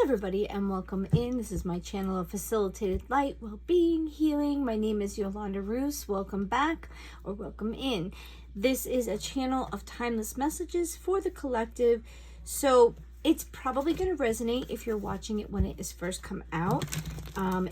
everybody, and welcome in. This is my channel of Facilitated Light, Well-Being, Healing. My name is Yolanda Roos. Welcome back or welcome in. This is a channel of timeless messages for the collective. So it's probably going to resonate if you're watching it when it is first come out.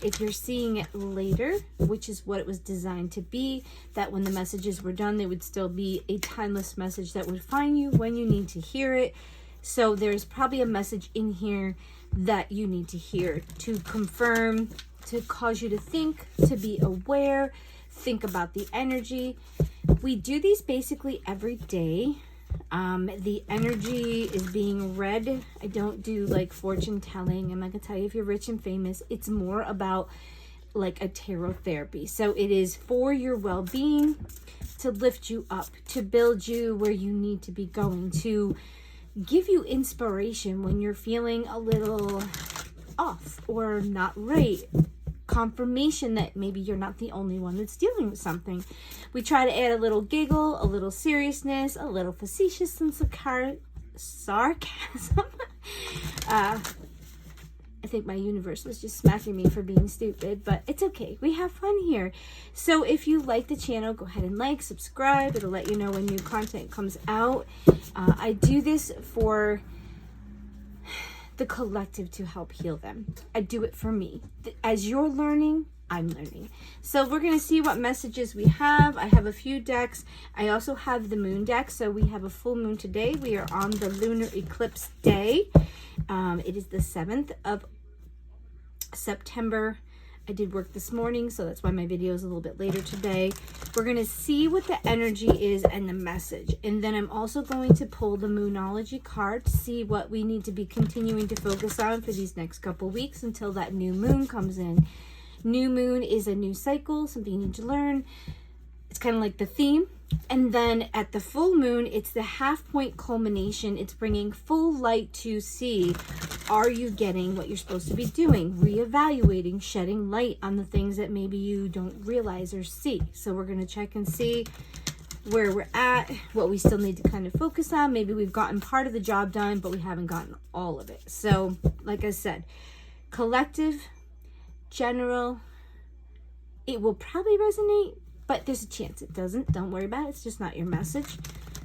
If you're seeing it later, which is what it was designed to be, that when the messages were done, they would still be a timeless message that would find you when you need to hear it. So there's probably a message in here that you need to hear to confirm, to cause you to think, to be aware, think about the energy. We do these basically every day. The energy is being read. I don't do like fortune telling. I'm not gonna tell you if you're rich and famous. It's more about like a tarot therapy. So it is for your well-being, to lift you up, to build you where you need to be going, to give you inspiration when you're feeling a little off or not right. Confirmation that maybe you're not the only one that's dealing with something. We try to add a little giggle, a little seriousness, a little facetious sense of sarcasm. I think my universe was just smacking me for being stupid, but it's okay. We have fun here. So if you like the channel, go ahead and like, subscribe. It'll let you know when new content comes out. I do this for the collective to help heal them. I do it for me. As you're learning, I'm learning. So we're going to see what messages we have. I have a few decks. I also have the moon deck. So we have a full moon today. We are on the lunar eclipse day. It is the 7th of September. I did work this morning, so that's why my video is a little bit later today. We're going to see what the energy is and the message. And then I'm also going to pull the Moonology card to see what we need to be continuing to focus on for these next couple weeks until that new moon comes in. New moon is a new cycle, something you need to learn. It's kind of like the theme. And then at the full moon, it's the half point culmination. It's bringing full light to see, are you getting what you're supposed to be doing? Reevaluating, shedding light on the things that maybe you don't realize or see. So we're going to check and see where we're at, what we still need to kind of focus on. Maybe we've gotten part of the job done, but we haven't gotten all of it. So like I said, collective, general, it will probably resonate, but there's a chance it doesn't. Don't worry about it. It's just not your message.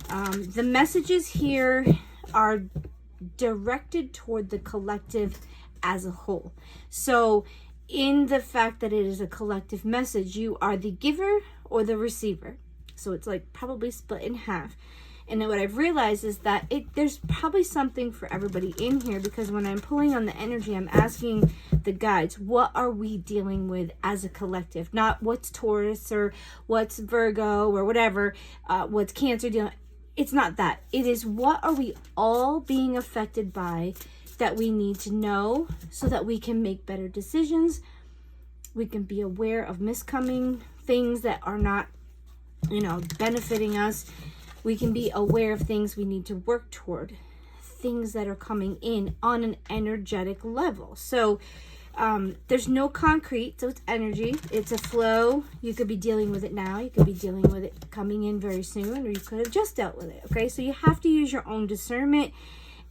The messages here are directed toward the collective as a whole. So in the fact that it is a collective message, you are the giver or the receiver. So it's like probably split in half. And then what I've realized is that there's probably something for everybody in here, because when I'm pulling on the energy, I'm asking the guides, what are we dealing with as a collective? Not what's Taurus or what's Virgo or whatever, what's Cancer dealing. It's not that. It is what are we all being affected by that we need to know so that we can make better decisions. We can be aware of miscoming things that are not, benefiting us. We can be aware of things we need to work toward, things that are coming in on an energetic level. So there's no concrete, so it's energy. It's a flow. You could be dealing with it now. You could be dealing with it coming in very soon, or you could have just dealt with it, okay? So you have to use your own discernment,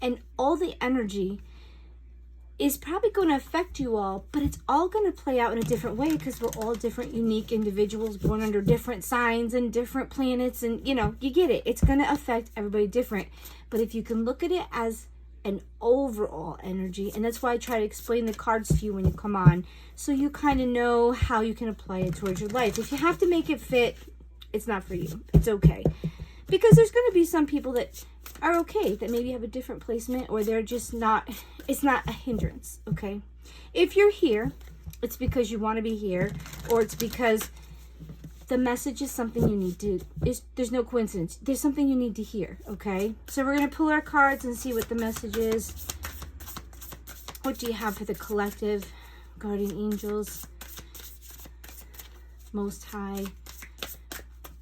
and all the energy is probably going to affect you all, but it's all going to play out in a different way because we're all different, unique individuals born under different signs and different planets, and you get it. It's going to affect everybody different. But if you can look at it as an overall energy, and that's why I try to explain the cards to you when you come on, so you kind of know how you can apply it towards your life. If you have to make it fit, it's not for you. It's okay. Because there's going to be some people that are okay, that maybe have a different placement, or they're just not, it's not a hindrance, okay? If you're here, it's because you want to be here, or it's because the message is something you need to, there's no coincidence. There's something you need to hear, okay? So we're going to pull our cards and see what the message is. What do you have for the collective? Guardian angels, Most High,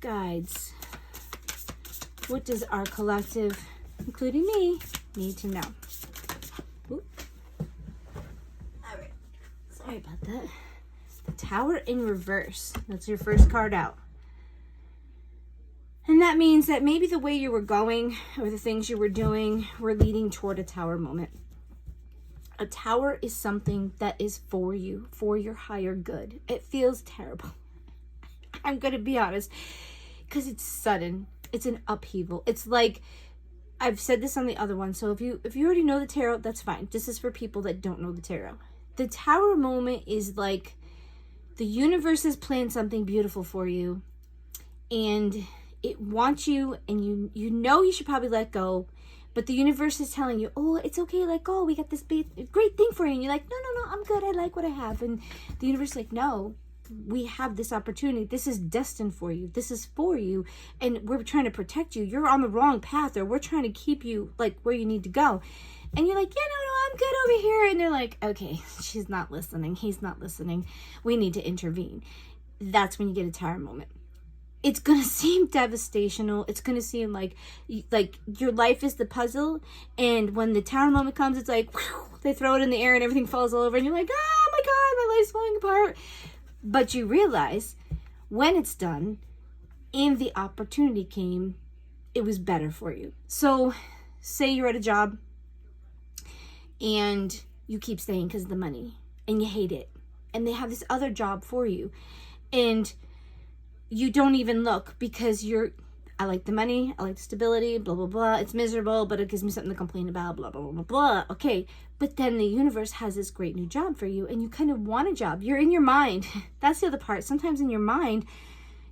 guides. What does our collective, including me, need to know? Oop. All right. Sorry about that. The Tower in reverse. That's your first card out. And that means that maybe the way you were going or the things you were doing were leading toward a tower moment. A tower is something that is for you, for your higher good. It feels terrible. I'm going to be honest, because it's sudden. It's an upheaval. It's like, I've said this on the other one. So if you already know the tarot, that's fine. This is for people that don't know the tarot. The tower moment is like the universe has planned something beautiful for you, and it wants you, and you know you should probably let go, but the universe is telling you, oh, it's okay, let go. We got this great thing for you. And you're like, no, I'm good. I like what I have. And the universe is like, no, we have this opportunity. This is destined for you. This is for you. And we're trying to protect you. You're on the wrong path, or we're trying to keep you like where you need to go. And you're like, yeah, no, I'm good over here. And they're like, okay, she's not listening. He's not listening. We need to intervene. That's when you get a tower moment. It's going to seem devastational. It's going to seem like your life is the puzzle. And when the tower moment comes, it's like, whew, they throw it in the air and everything falls all over. And you're like, oh my God, my life's falling apart. But you realize when it's done and the opportunity came, it was better for you. So say you're at a job and you keep staying because of the money and you hate it. And they have this other job for you. And you don't even look because I like the money, I like the stability, blah, blah, blah. It's miserable, but it gives me something to complain about, blah, blah, blah, blah, blah. Okay, but then the universe has this great new job for you, and you kind of want a job. You're in your mind. That's the other part. Sometimes in your mind,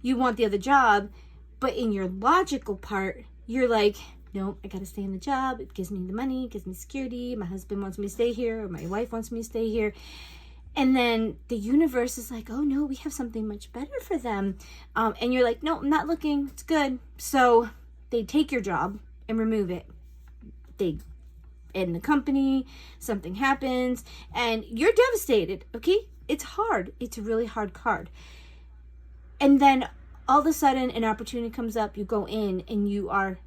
you want the other job, but in your logical part, you're like, nope, I gotta stay in the job. It gives me the money, it gives me security. My husband wants me to stay here, or my wife wants me to stay here. And then the universe is like, oh no, we have something much better for them. And you're like, no, I'm not looking. It's good. So they take your job and remove it. They end the company, something happens, and you're devastated, okay? It's hard. It's a really hard card. And then all of a sudden an opportunity comes up, you go in and you are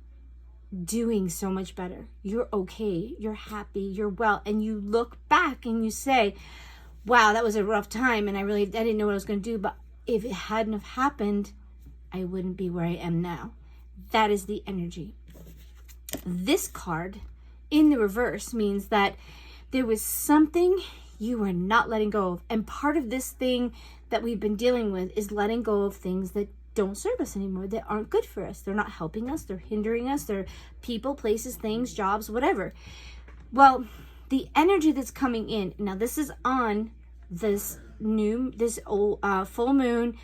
doing so much better. You're okay. You're happy. You're well. And you look back and you say, wow, that was a rough time, and I didn't know what I was going to do, but if it hadn't have happened, I wouldn't be where I am now. That is the energy. This card in the reverse means that there was something you were not letting go of, and part of this thing that we've been dealing with is letting go of things that don't serve us anymore, that aren't good for us. They're not helping us. They're hindering us. They're people, places, things, jobs, whatever. Well, the energy that's coming in now, this is on this old full moon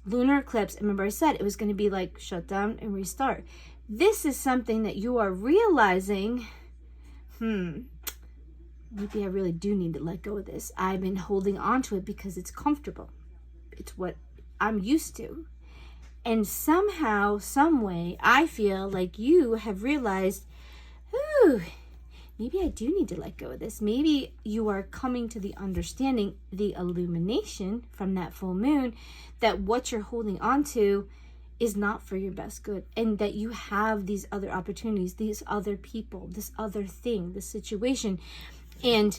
lunar eclipse. Remember I said it was going to be like shut down and restart. This is something that you are realizing, maybe I really do need to let go of this. I've been holding on to it because it's comfortable. It's what I'm used to. And somehow, some way, I feel like you have realized, maybe I do need to let go of this. Maybe you are coming to the understanding, the illumination from that full moon, that what you're holding on to is not for your best good. And that you have these other opportunities, these other people, this other thing, this situation. And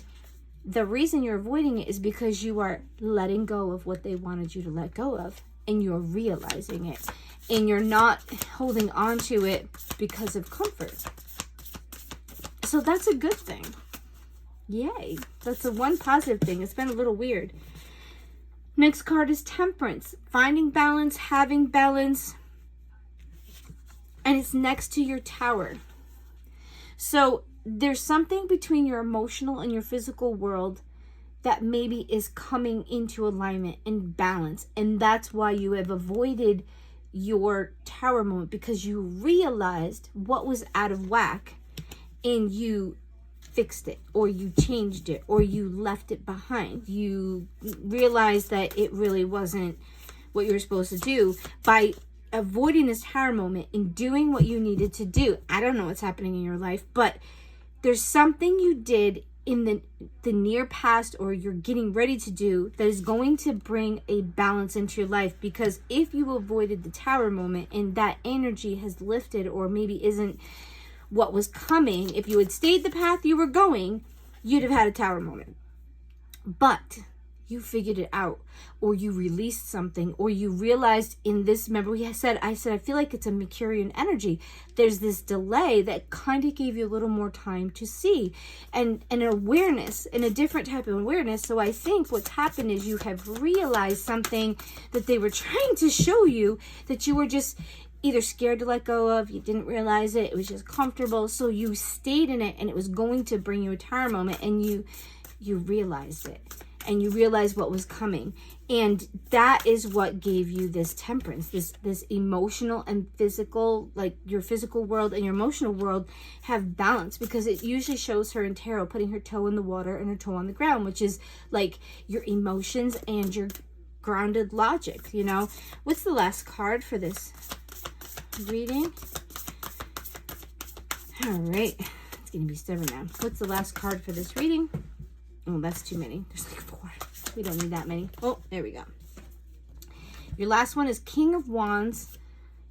the reason you're avoiding it is because you are letting go of what they wanted you to let go of. And you're realizing it. And you're not holding on to it because of comfort. So that's a good thing. Yay. That's the one positive thing. It's been a little weird. Next card is Temperance. Finding balance, having balance. And it's next to your Tower. So there's something between your emotional and your physical world that maybe is coming into alignment and balance. And that's why you have avoided your Tower moment, because you realized what was out of whack. And you fixed it, or you changed it, or you left it behind. You realized that it really wasn't what you were supposed to do by avoiding this Tower moment and doing what you needed to do. I don't know what's happening in your life, but there's something you did in the near past, or you're getting ready to do, that is going to bring a balance into your life. Because if you avoided the Tower moment and that energy has lifted, or maybe isn't what was coming, if you had stayed the path you were going, you'd have had a Tower moment. But you figured it out, or you released something, or you realized in this, remember I said, I feel like it's a Mercurian energy. There's this delay that kind of gave you a little more time to see, and an awareness, and a different type of awareness. So I think what's happened is you have realized something that they were trying to show you, that you were just either scared to let go of, you didn't realize it, it was just comfortable, so you stayed in it, and it was going to bring you a tower moment, and you realized it, and you realized what was coming. And that is what gave you this temperance, this emotional and physical, like your physical world and your emotional world have balance, because it usually shows her in tarot putting her toe in the water and her toe on the ground, which is like your emotions and your grounded logic, you know. What's the last card for this reading? All right, it's gonna be stubborn now. What's the last card for this reading? Oh, that's too many. There's like 4. We don't need that many. Oh, there we go. Your last one is King of Wands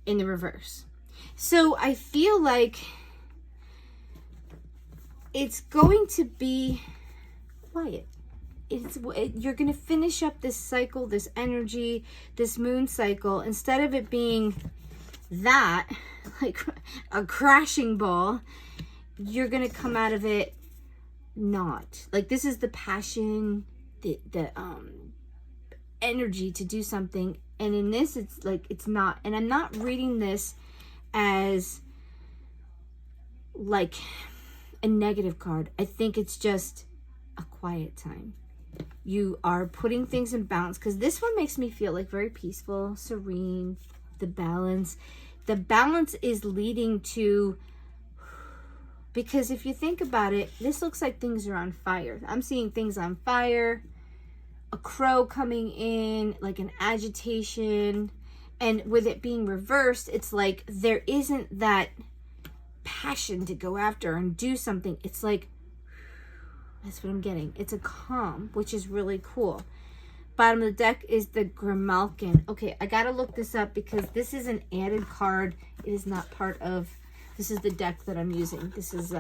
in the reverse. So I feel like it's going to be quiet. You're going to finish up this cycle, this energy, this moon cycle. Instead of it being that, like a crashing ball, you're going to come out of it not. Like, this is the passion, the energy to do something. And in this, it's like, it's not. And I'm not reading this as like a negative card. I think it's just a quiet time. You are putting things in balance, because this one makes me feel like very peaceful, serene, the balance. The balance is leading to, because if you think about it, this looks like things are on fire. I'm seeing things on fire, a crow coming in, like an agitation. And with it being reversed, it's like there isn't that passion to go after and do something. It's like, that's what I'm getting. It's a calm, which is really cool. Bottom of the deck is the Grimalkin. Okay, I gotta look this up because this is an added card. It is not part of, this is the deck that I'm using. This is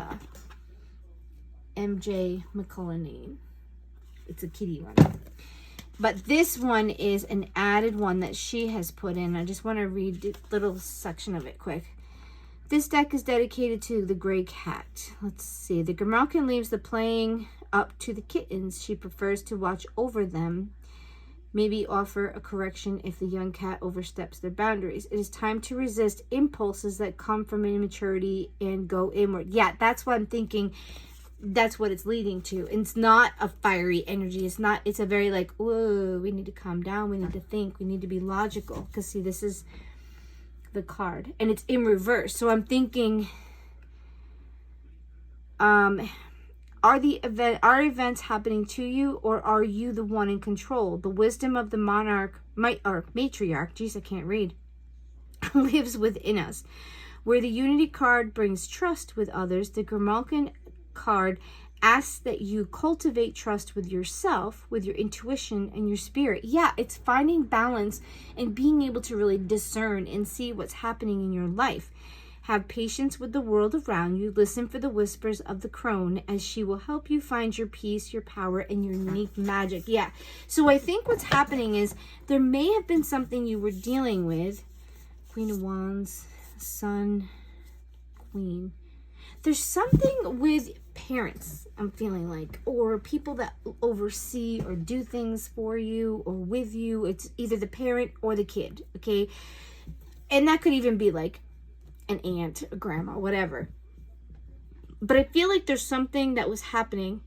MJ McCullinane. It's a kitty one. But this one is an added one that she has put in. I just want to read a little section of it quick. This deck is dedicated to the gray cat. Let's see. The Grimalkin leaves the playing up to the kittens. She prefers to watch over them. Maybe offer a correction if the young cat oversteps their boundaries. It is time to resist impulses that come from immaturity and go inward. Yeah, that's what I'm thinking. That's what it's leading to. It's not a fiery energy. It's not, it's a very like, whoa, we need to calm down. We need to think. We need to be logical. Because see, this is the card. And it's in reverse. So I'm thinking, are events happening to you, or are you the one in control? The wisdom of the monarch, or matriarch, geez, I can't read, lives within us. Where the unity card brings trust with others, the Grimalkin card asks that you cultivate trust with yourself, with your intuition and your spirit. Yeah, it's finding balance and being able to really discern and see what's happening in your life. Have patience with the world around you. Listen for the whispers of the crone, as she will help you find your peace, your power, and your unique magic. Yeah. So I think what's happening is there may have been something you were dealing with. Queen of Wands, Sun, Queen. There's something with parents, I'm feeling like, or people that oversee or do things for you or with you. It's either the parent or the kid, okay? And that could even be like an aunt, a grandma, whatever. But I feel like there's something that was happening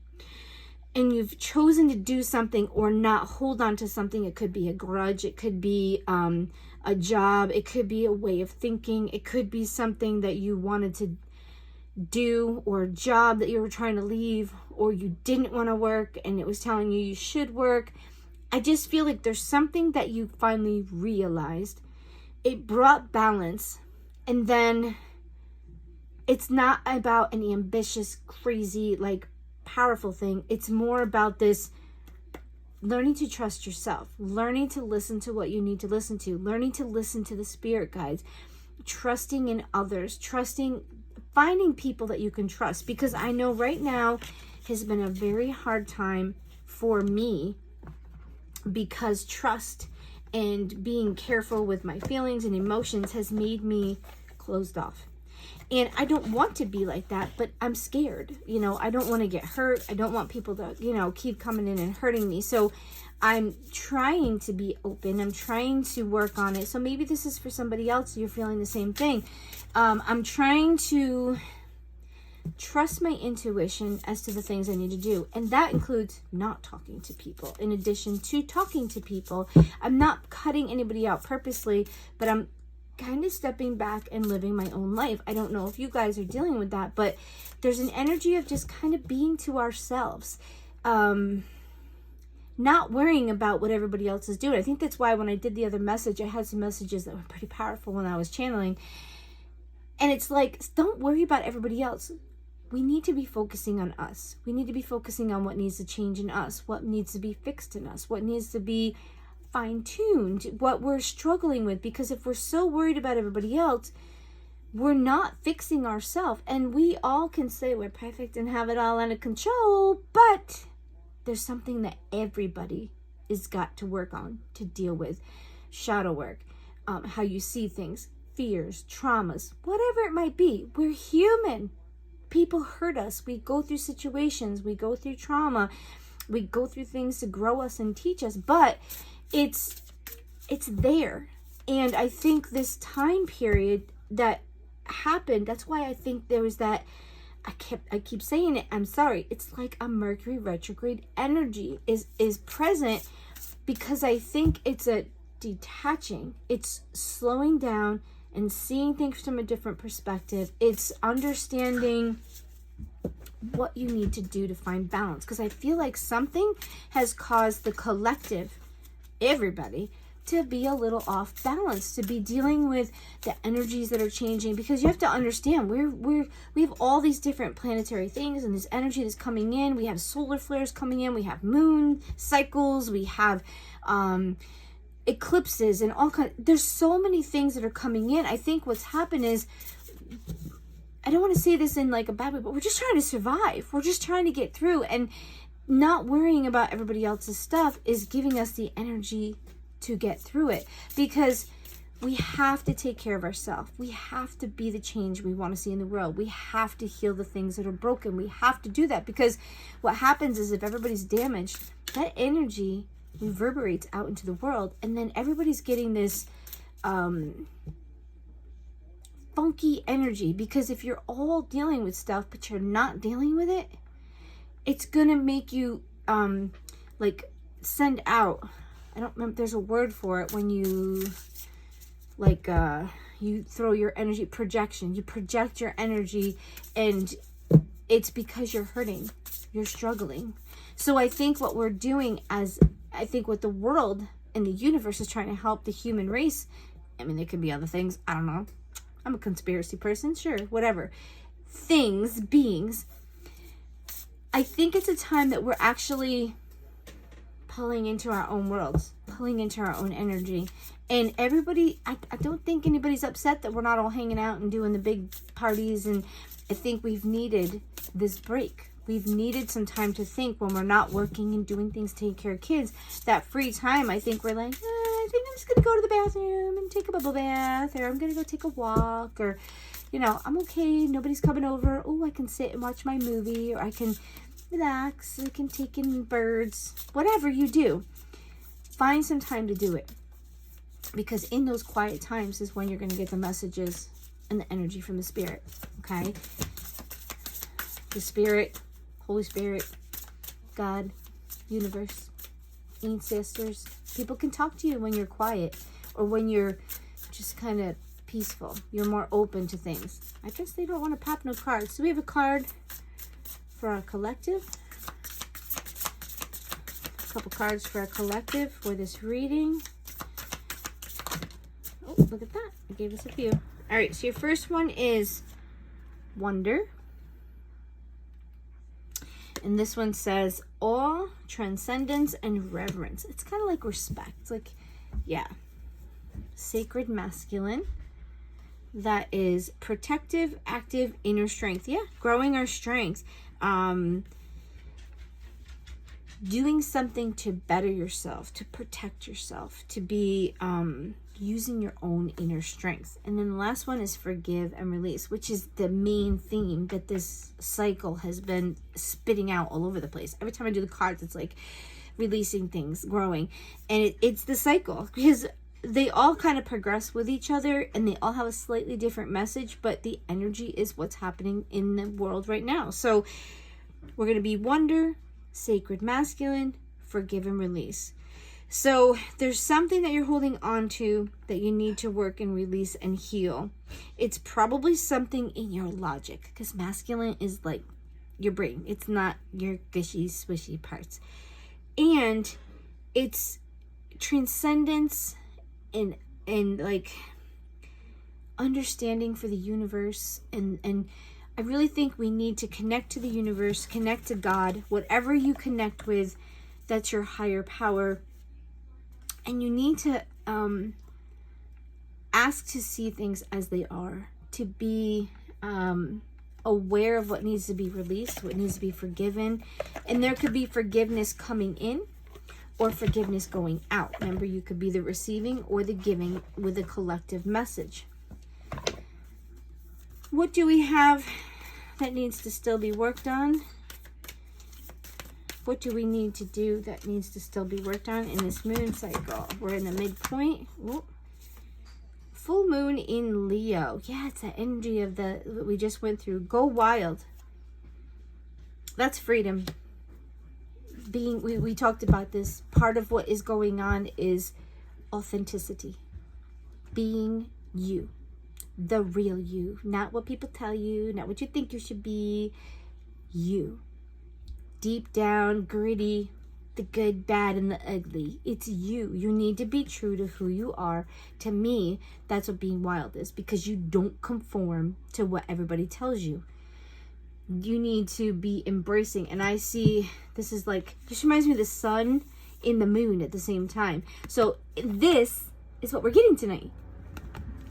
and you've chosen to do something or not hold on to something. It could be a grudge. It could be a job. It could be a way of thinking. It could be something that you wanted to do, or a job that you were trying to leave, or you didn't want to work and it was telling you should work. I just feel like there's something that you finally realized. It brought balance. And then it's not about an ambitious, crazy, like powerful thing. It's more about this learning to trust yourself, learning to listen to what you need to listen to, learning to listen to the spirit guides, trusting in others, finding people that you can trust. Because I know right now has been a very hard time for me because trust and being careful with my feelings and emotions has made me closed off. And I don't want to be like that, but I'm scared. You know, I don't want to get hurt. I don't want people to, you know, keep coming in and hurting me. So I'm trying to be open. I'm trying to work on it. So maybe this is for somebody else. You're feeling the same thing. I'm trying to trust my intuition as to the things I need to do. And that includes not talking to people. In addition to talking to people, I'm not cutting anybody out purposely, but I'm kind of stepping back and living my own life. I don't know if you guys are dealing with that, but there's an energy of just kind of being to ourselves, not worrying about what everybody else is doing. I think that's why when I did the other message, I had some messages that were pretty powerful when I was channeling. And it's like, don't worry about everybody else. We need to be focusing on us. We need to be focusing on what needs to change in us, what needs to be fixed in us, what needs to be fine-tuned, what we're struggling with. Because if we're so worried about everybody else, we're not fixing ourselves. And we all can say we're perfect and have it all under control, but there's something that everybody is got to work on, to deal with. Shadow work, how you see things, fears, traumas, whatever it might be. We're human. People hurt us. We go through situations, we go through trauma, we go through things to grow us and teach us, but it's there. And I think this time period that happened, that's why I think there was that, I keep saying it, I'm sorry, it's like a Mercury retrograde energy is present, because I think it's a detaching, it's slowing down and seeing things from a different perspective. It's understanding what you need to do to find balance, because I feel like something has caused the collective, everybody, to be a little off balance, to be dealing with the energies that are changing. Because you have to understand, we have all these different planetary things and this energy that's coming in. We have solar flares coming in, we have moon cycles, we have eclipses and all kinds. There's so many things that are coming in. I think what's happened is, I don't want to say this in like a bad way, but we're just trying to survive. We're just trying to get through, and not worrying about everybody else's stuff is giving us the energy to get through it, because we have to take care of ourselves. We have to be the change we want to see in the world. We have to heal the things that are broken. We have to do that, because what happens is, if everybody's damaged, that energy reverberates out into the world, and then everybody's getting this funky energy. Because if you're all dealing with stuff but you're not dealing with it, it's gonna make you like send out, I don't remember, there's a word for it, when you like you throw your energy, projection, you project your energy, and it's because you're hurting, you're struggling. So I think what we're doing, as I think what the world and the universe is trying to help the human race, I mean, there could be other things, I don't know, I'm a conspiracy person, sure, whatever, things, beings, I think it's a time that we're actually pulling into our own worlds, pulling into our own energy. And everybody, I don't think anybody's upset that we're not all hanging out and doing the big parties. And I think we've needed this break. We've needed some time to think when we're not working and doing things, taking care of kids. That free time, I think we're like, I think I'm just going to go to the bathroom and take a bubble bath, or I'm going to go take a walk, or, you know, I'm okay, nobody's coming over. Oh, I can sit and watch my movie, or I can relax, I can take in birds. Whatever you do, find some time to do it, because in those quiet times is when you're going to get the messages and the energy from the spirit. Okay, the spirit, Holy Spirit, God, universe, ancestors, people can talk to you when you're quiet, or when you're just kind of peaceful, you're more open to things. I guess they don't want to pop no cards. So we have a card for our collective, a couple cards for our collective for this reading. Oh, look at that, I gave us a few. All right, so your first one is wonder, and this one says awe, transcendence, and reverence. It's kind of like respect. It's like, yeah, sacred masculine. That is protective, active, inner strength. Yeah, growing our strength. doing something to better yourself, to protect yourself, to be using your own inner strength. And then the last one is forgive and release, which is the main theme that this cycle has been spitting out all over the place. Every time I do the cards, it's like releasing things, growing. And it's the cycle, because they all kind of progress with each other and they all have a slightly different message, but the energy is what's happening in the world right now. So we're going to be wonder, sacred masculine, forgive and release. So there's something that you're holding on to that you need to work and release and heal. It's probably something in your logic, because masculine is like your brain. It's not your gushy, swishy parts. And it's transcendence and like understanding for the universe. And I really think we need to connect to the universe, connect to God, whatever you connect with, that's your higher power. And you need to ask to see things as they are, to be aware of what needs to be released, what needs to be forgiven. And there could be forgiveness coming in or forgiveness going out. Remember, you could be the receiving or the giving with a collective message. What do we have that needs to still be worked on? What do we need to do that needs to still be worked on in this moon cycle? We're in the midpoint. Ooh. Full moon in Leo. Yeah, it's the energy of what we just went through. Go wild. That's freedom. We talked about this. Part of what is going on is authenticity. Being you. The real you. Not what people tell you. Not what you think you should be. You. Deep down, gritty, the good, bad, and the ugly. It's you. You need to be true to who you are. To me, that's what being wild is, because you don't conform to what everybody tells you. You need to be embracing. And I see, this reminds me of the sun in the moon at the same time. So this is what we're getting tonight.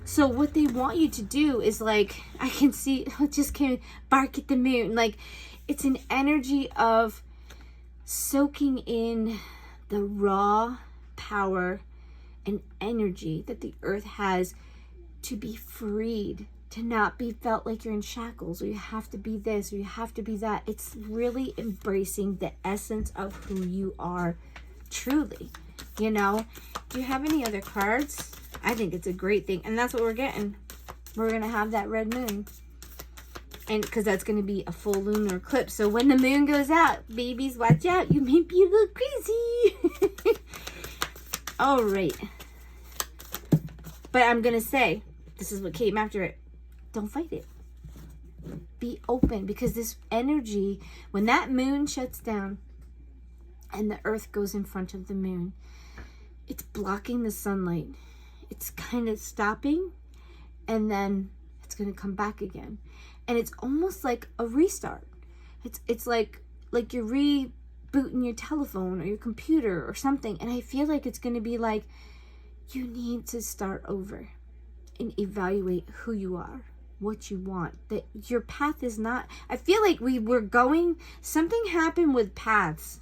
So what they want you to do is like, I can see, it just came, bark at the moon. Like, it's an energy of soaking in the raw power and energy that the earth has to be freed, to not be felt like you're in shackles, or you have to be this, or you have to be that. It's really embracing the essence of who you are truly, you know? Do you have any other cards? I think it's a great thing. And that's what we're getting. We're going to have that red moon. And because that's going to be a full lunar eclipse. So when the moon goes out, babies, watch out. You may be a little crazy. All right. But I'm going to say, this is what came after it. Don't fight it. Be open. Because this energy, when that moon shuts down and the earth goes in front of the moon, it's blocking the sunlight. It's kind of stopping. And then it's going to come back again. And it's almost like a restart. It's like you're rebooting your telephone or your computer or something. And I feel like it's going to be like, you need to start over and evaluate who you are, what you want. That your path is not, I feel like something happened with paths.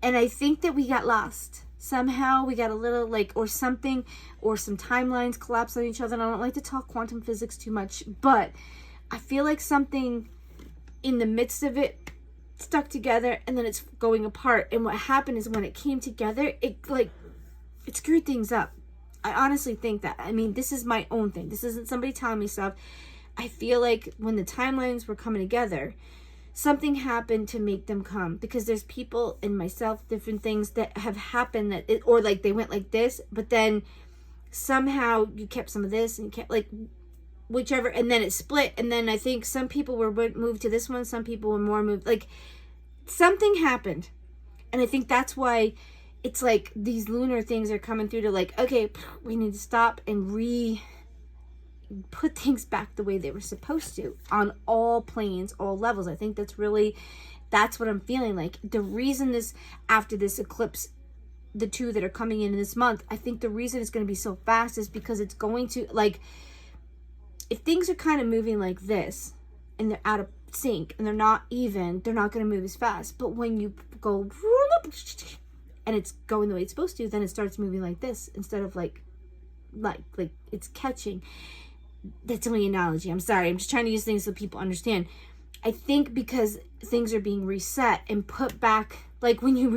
And I think that we got lost. Somehow we got a little or something, or some timelines collapsed on each other. And I don't like to talk quantum physics too much, but I feel like something in the midst of it stuck together and then it's going apart. And what happened is when it came together, it screwed things up. I honestly think that. I mean, this is my own thing. This isn't somebody telling me stuff. I feel like when the timelines were coming together, something happened to make them come, because there's people and myself, different things that have happened or they went like this, but then somehow you kept some of this and you kept whichever, and then it split. And then I think some people were moved to this one. Some people were more moved, something happened. And I think that's why it's like these lunar things are coming through to okay, we need to stop and put things back the way they were supposed to on all planes, all levels. I think that's what I'm feeling like. The reason after this eclipse, the two that are coming in this month, I think the reason it's going to be so fast is because it's going to, if things are kind of moving like this and they're out of sync and they're not even, they're not going to move as fast. But when you go and it's going the way it's supposed to, then it starts moving like this instead of like it's catching. That's only an analogy. I'm sorry. I'm just trying to use things so people understand. I think because things are being reset and put back, like when you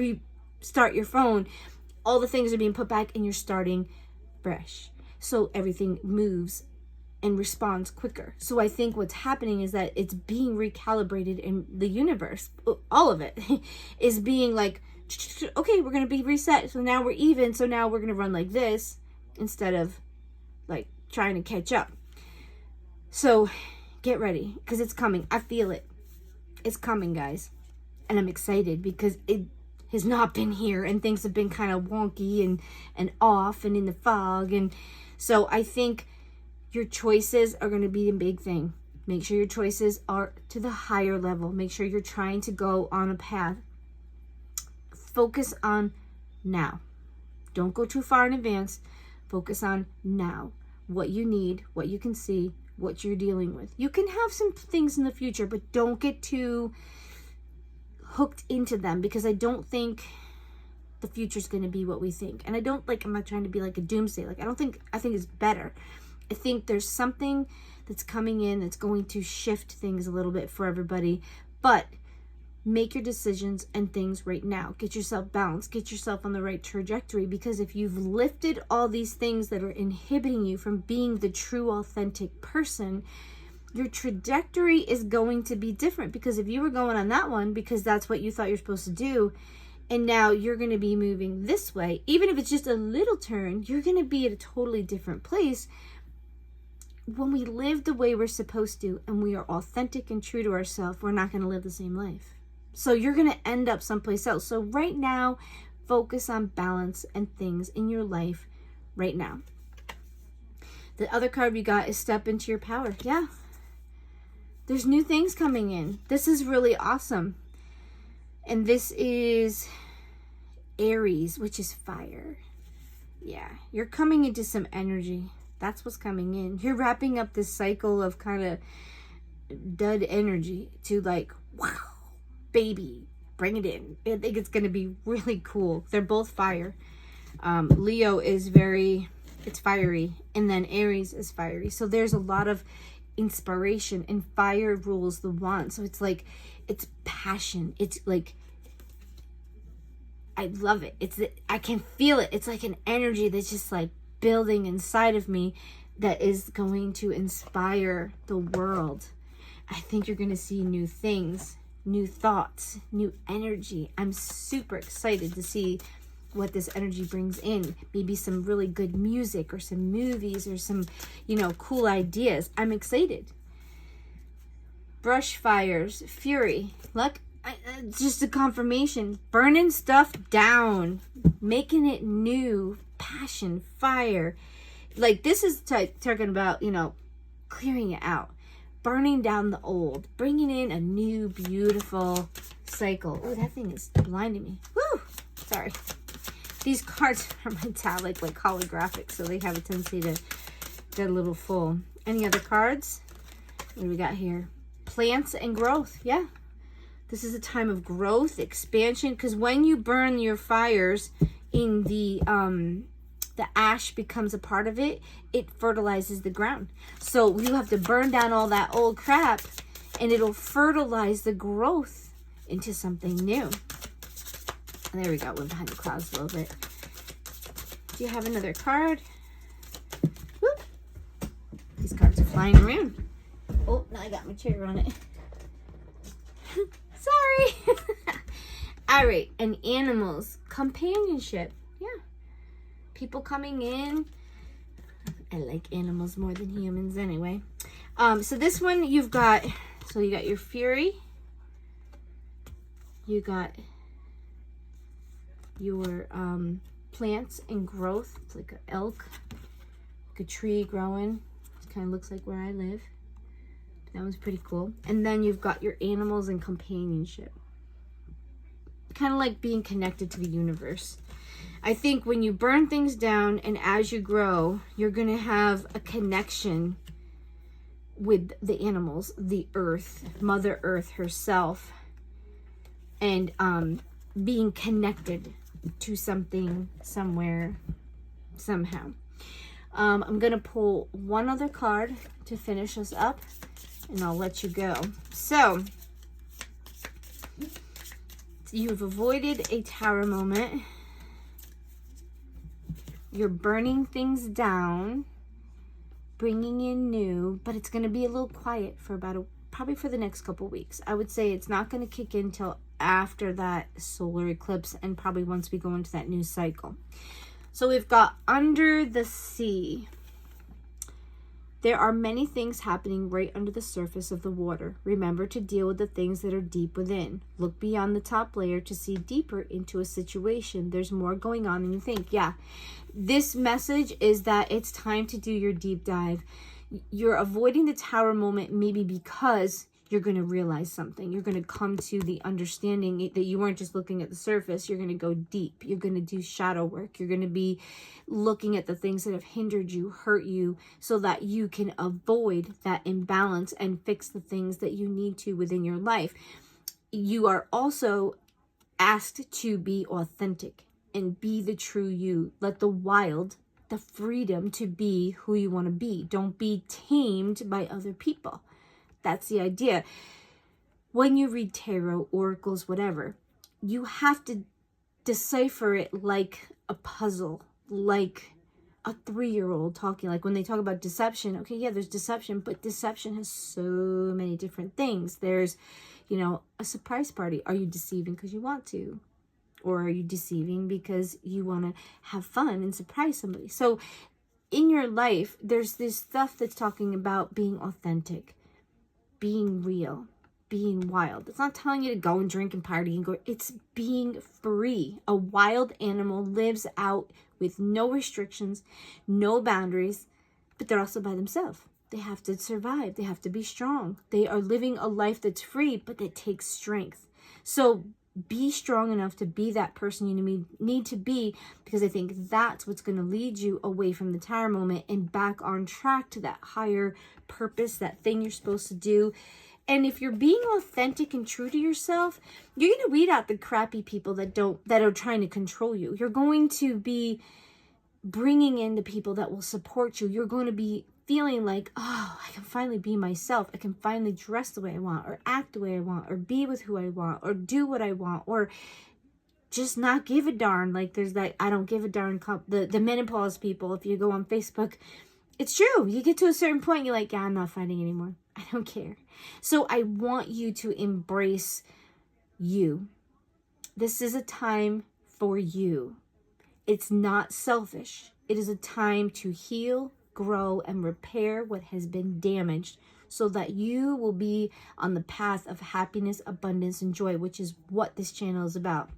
restart your phone, all the things are being put back and you're starting fresh. So everything moves and responds quicker. So I think what's happening is that it's being recalibrated in the universe. All of it is being like, okay, we're going to be reset. So now we're even. So now we're going to run like this instead of like trying to catch up. So get ready because it's coming. I feel it. It's coming, guys. And I'm excited because it has not been here and things have been kind of wonky and off and in the fog. And so I think your choices are going to be the big thing. Make sure your choices are to the higher level. Make sure you're trying to go on a path. Focus on now. Don't go too far in advance. Focus on now. What you need, what you can see, what you're dealing with. You can have some things in the future, but don't get too hooked into them because I don't think the future is going to be what we think. And I don't I'm not trying to be like a doomsday. I think it's better. I think there's something that's coming in that's going to shift things a little bit for everybody, but make your decisions and things right now. Get yourself balanced, get yourself on the right trajectory, because if you've lifted all these things that are inhibiting you from being the true authentic person, your trajectory is going to be different. Because if you were going on that one because that's what you thought you're supposed to do, and now you're going to be moving this way, even if it's just a little turn, you're going to be at a totally different place. When we live the way we're supposed to and we are authentic and true to ourselves, we're not going to live the same life. So you're going to end up someplace else. So right now, focus on balance and things in your life right now. The other card we got is step into your power. Yeah. There's new things coming in. This is really awesome. And this is Aries, which is fire. Yeah. You're coming into some energy. That's what's coming in. You're wrapping up this cycle of kind of dud energy to wow, baby, bring it in. I think it's going to be really cool. They're both fire. Leo is it's fiery, and then Aries is fiery. So there's a lot of inspiration, and fire rules the wand. So it's it's passion. It's I love it. I can feel it. It's like an energy that's just building inside of me that is going to inspire the world. I think you're going to see new things, new thoughts, new energy. I'm super excited to see what this energy brings in. Maybe some really good music or some movies or some, cool ideas. I'm excited. Brush fires, fury. Look, just a confirmation. Burning stuff down, making it new. Passion, fire. This is talking about, clearing it out, burning down the old, bringing in a new, beautiful cycle. Oh, that thing is blinding me. Woo! Sorry. These cards are metallic, holographic, so they have a tendency to get a little full. Any other cards? What do we got here? Plants and growth. Yeah. This is a time of growth, expansion, because when you burn your fires in the ash becomes a part of it, it fertilizes the ground. So you have to burn down all that old crap and it'll fertilize the growth into something new. And there we go, went behind the clouds a little bit. Do you have another card? Whoop. These cards are flying around. Oh, now I got my chair on it. Sorry. All right, and animals, companionship. Yeah. People coming in. I like animals more than humans anyway. So this one you got your fury. You got your plants and growth. It's like an elk, like a tree growing. It kind of looks like where I live. That one's pretty cool. And then you've got your animals and companionship. Kind of like being connected to the universe. I think when you burn things down and as you grow, you're going to have a connection with the animals, the earth, Mother Earth herself, and being connected to something, somewhere, somehow. I'm going to pull one other card to finish us up, and I'll let you go. So, you've avoided a tower moment. You're burning things down, bringing in new, but it's going to be a little quiet for probably for the next couple weeks. I would say it's not going to kick in till after that solar eclipse, and probably once we go into that new cycle. So we've got under the sea. There are many things happening right under the surface of the water. Remember to deal with the things that are deep within. Look beyond the top layer to see deeper into a situation. There's more going on than you think. Yeah, this message is that it's time to do your deep dive. You're avoiding the tower moment maybe because you're going to realize something. You're going to come to the understanding that you weren't just looking at the surface. You're going to go deep. You're going to do shadow work. You're going to be looking at the things that have hindered you, hurt you, so that you can avoid that imbalance and fix the things that you need to within your life. You are also asked to be authentic and be the true you. Let the wild, the freedom to be who you want to be. Don't be tamed by other people. That's the idea. When you read tarot, oracles, whatever, you have to decipher it like a puzzle, like a 3-year-old talking. Like when they talk about deception, okay, yeah, there's deception, but deception has so many different things. There's, you know, a surprise party. Are you deceiving because you want to? Or are you deceiving because you want to have fun and surprise somebody? So in your life, there's this stuff that's talking about being authentic, being real, being wild. It's not telling you to go and drink and party and go. It's being free. A wild animal lives out with no restrictions, no boundaries, but they're also by themselves. They have to survive. They have to be strong. They are living a life that's free, but that takes strength. So be strong enough to be that person you need to be, because I think that's what's going to lead you away from the tower moment and back on track to that higher purpose, that thing you're supposed to do. And if you're being authentic and true to yourself, you're going to weed out the crappy people that are trying to control you. You're going to be bringing in the people that will support you. You're going to be feeling like, oh, I can finally be myself. I can finally dress the way I want, or act the way I want, or be with who I want, or do what I want, or just not give a darn. Like there's that I don't give a darn, the menopause people. If you go on Facebook, it's true. You get to a certain point, you're like, yeah, I'm not fighting anymore. I don't care. So I want you to embrace you. This is a time for you. It's not selfish. It is a time to heal, grow, and repair what has been damaged, so that you will be on the path of happiness, abundance, and joy, which is what this channel is about.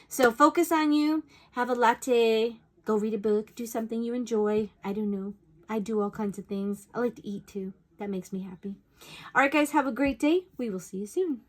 So focus on you. Have a latte. Go read a book. Do something you enjoy. I don't know. I do all kinds of things. I like to eat too. That makes me happy. All right, guys, have a great day. We will see you soon.